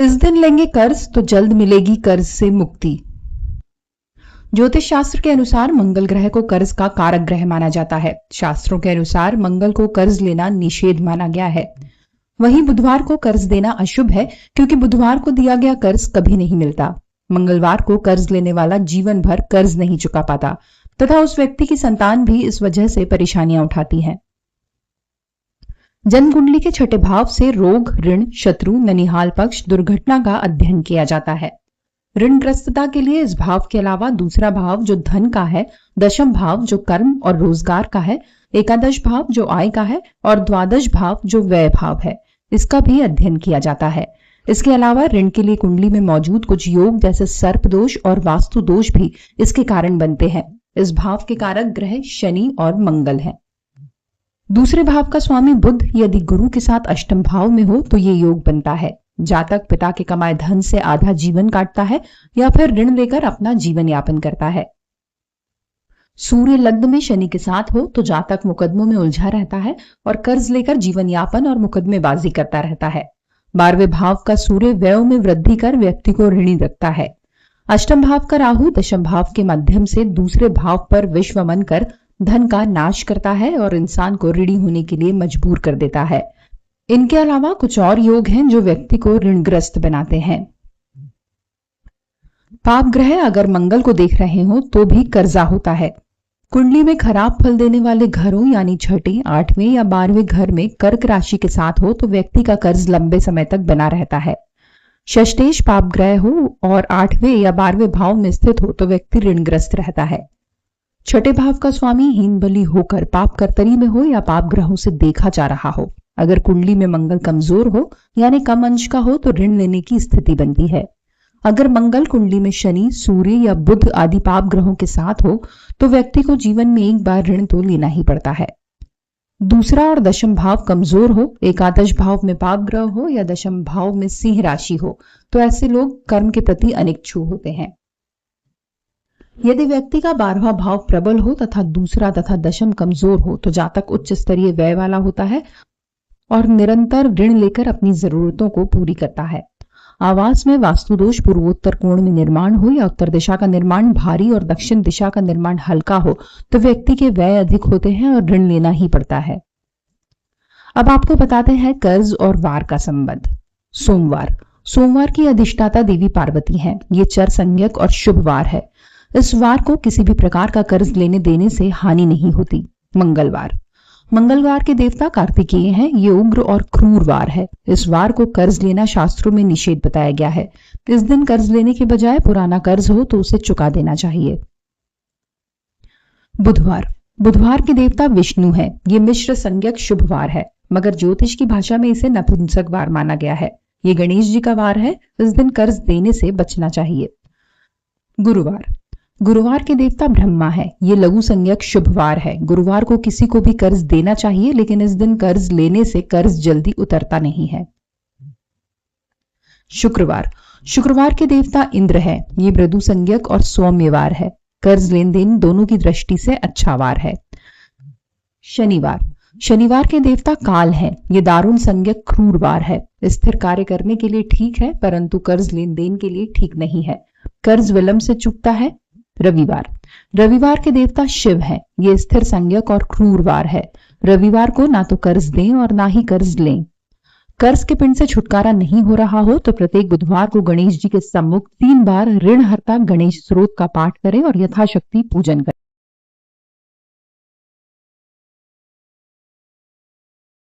इस दिन लेंगे कर्ज तो जल्द मिलेगी कर्ज से मुक्ति। ज्योतिष शास्त्र के अनुसार मंगल ग्रह को कर्ज का कारक ग्रह माना जाता है। शास्त्रों के अनुसार मंगल को कर्ज लेना निषेध माना गया है। वहीं बुधवार को कर्ज देना अशुभ है, क्योंकि बुधवार को दिया गया कर्ज कभी नहीं मिलता। मंगलवार को कर्ज लेने वाला जीवन भर कर्ज नहीं चुका पाता तथा उस व्यक्ति की संतान भी इस वजह से परेशानियां उठाती है। जन्म कुंडली के छठे भाव से रोग, ऋण, शत्रु, ननिहाल पक्ष, दुर्घटना का अध्ययन किया जाता है। ऋणग्रस्तता के लिए इस भाव के अलावा दूसरा भाव जो धन का है, दशम भाव जो कर्म और रोजगार का है, एकादश भाव जो आय का है और द्वादश भाव जो व्यय भाव है, इसका भी अध्ययन किया जाता है। इसके अलावा ऋण के लिए कुंडली में मौजूद कुछ योग जैसे सर्प दोष और वास्तु दोष भी इसके कारण बनते हैं। इस भाव के कारक ग्रह शनि और मंगल हैं। दूसरे भाव का स्वामी बुध यदि गुरु के साथ अष्टम भाव में हो तो ये योग बनता है। जातक पिता के कमाए धन से आधा जीवन काटता है या फिर ऋण लेकर अपना जीवन यापन करता है। सूर्य लग्न में शनि के साथ हो तो जातक मुकदमों में उलझा रहता है और कर्ज लेकर जीवन यापन और मुकदमेबाजी करता रहता है। 12वें भाव का सूर्य व्यय में वृद्धि कर व्यक्ति को ऋणी रखता है। अष्टम भाव का राहु दशम भाव के माध्यम से दूसरे भाव पर विश्वमन कर धन का नाश करता है और इंसान को ऋणी होने के लिए मजबूर कर देता है। इनके अलावा कुछ और योग हैं जो व्यक्ति को ऋणग्रस्त बनाते हैं। पाप ग्रह अगर मंगल को देख रहे हो तो भी कर्जा होता है। कुंडली में खराब फल देने वाले घरों यानी छठे, 8वें या 12वें घर में कर्क राशि के साथ हो तो व्यक्ति का कर्ज लंबे समय तक बना रहता है। षष्ठेश पाप ग्रह हो और 8वें या 12वें भाव में स्थित हो तो व्यक्ति ऋणग्रस्त रहता है। छठे भाव का स्वामी हीन बली होकर पाप कर्तरी में हो या पाप ग्रहों से देखा जा रहा हो। अगर कुंडली में मंगल कमजोर हो यानी कम अंश का हो तो ऋण लेने की स्थिति बनती है। अगर मंगल कुंडली में शनि, सूर्य या बुध आदि पाप ग्रहों के साथ हो तो व्यक्ति को जीवन में एक बार ऋण तो लेना ही पड़ता है। दूसरा और दशम भाव कमजोर हो, एकादश भाव में पाप ग्रह हो या दशम भाव में सिंह राशि हो तो ऐसे लोग कर्म के प्रति अनिच्छुक होते हैं। यदि व्यक्ति का 12वां भाव प्रबल हो तथा दूसरा तथा दशम कमजोर हो तो जातक उच्च स्तरीय व्यय वाला होता है और निरंतर ऋण लेकर अपनी जरूरतों को पूरी करता है। आवास में वास्तु दोष पूर्वोत्तर कोण में निर्माण हो या उत्तर दिशा का निर्माण भारी और दक्षिण दिशा का निर्माण हल्का हो तो व्यक्ति के व्यय अधिक होते हैं और ऋण लेना ही पड़ता है। अब आपको बताते हैं कर्ज और वार का संबंध। सोमवार की अधिष्ठाता देवी पार्वती है। ये चर संज्ञक और शुभ वार है। इस वार को किसी भी प्रकार का कर्ज लेने देने से हानि नहीं होती। मंगलवार के देवता कार्तिकेय हैं। ये उग्र और क्रूर वार है। इस वार को कर्ज लेना शास्त्रों में निषेध बताया गया है। इस दिन कर्ज लेने के बजाय पुराना कर्ज हो तो उसे चुका देना चाहिए। बुधवार के देवता विष्णु है। ये मिश्र संज्ञक शुभ वार है, मगर ज्योतिष की भाषा में इसे नपुंसक वार माना गया है। ये गणेश जी का वार है। इस दिन कर्ज देने से बचना चाहिए। गुरुवार के देवता ब्रह्मा है। ये लघु संज्ञक शुभ वार है। गुरुवार को किसी को भी कर्ज देना चाहिए, लेकिन इस दिन कर्ज लेने से कर्ज जल्दी उतरता नहीं है। शुक्रवार के देवता इंद्र है। ये मृदु संज्ञक और सौम्य वार है। कर्ज लेन देन दोनों की दृष्टि से अच्छा वार है। शनिवार के देवता काल है। ये दारुण संज्ञक क्रूर वार है। स्थिर कार्य करने के लिए ठीक है, परंतु कर्ज लेन देन के लिए ठीक नहीं है। कर्ज विलंब से चुकता है। रविवार के देवता शिव है। ये स्थिर संज्ञक और क्रूर वार है। रविवार को ना तो कर्ज दें और ना ही कर्ज लें। कर्ज के पिंड से छुटकारा नहीं हो रहा हो तो प्रत्येक बुधवार को गणेश जी के सम्मुख 3 बार ऋणहर्ता गणेश स्रोत का पाठ करें और यथाशक्ति पूजन करें।